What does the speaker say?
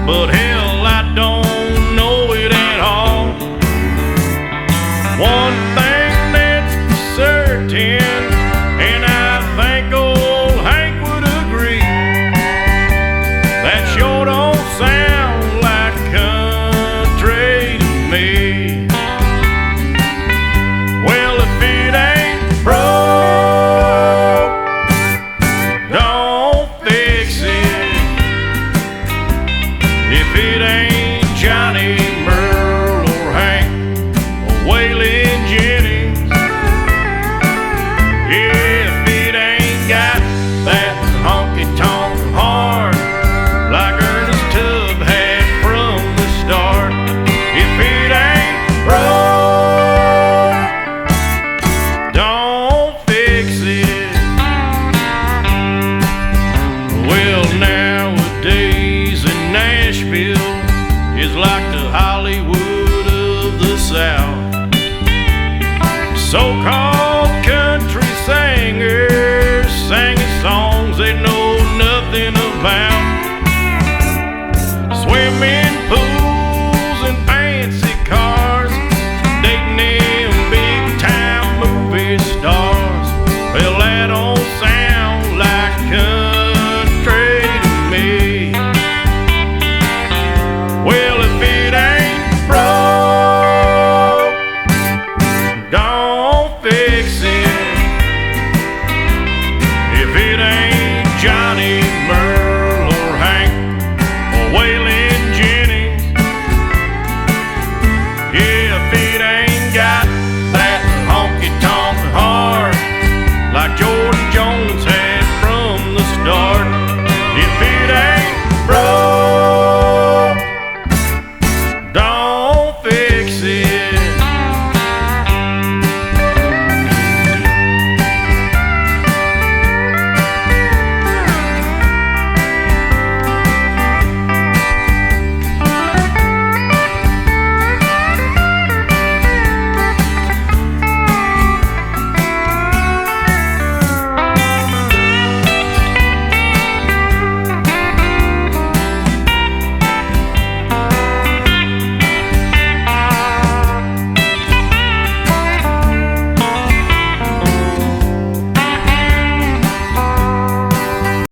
but hell, I don't know it at all. One thing that's certain, and I think old Hank would agree, that sure don't sound like country to me. Well, if it ain't broke, don't fix it. If it ain't Johnny, Merle, or Hank, or Waylon Jennings, yeah, if it ain't got that honky-tonk horn like Ernest Tubb had from the start, if it ain't broke, don't fix it. Well, nowadays in Nashville is like the Hollywood of the South. So-called country singers singing songs they know nothing about. Swimming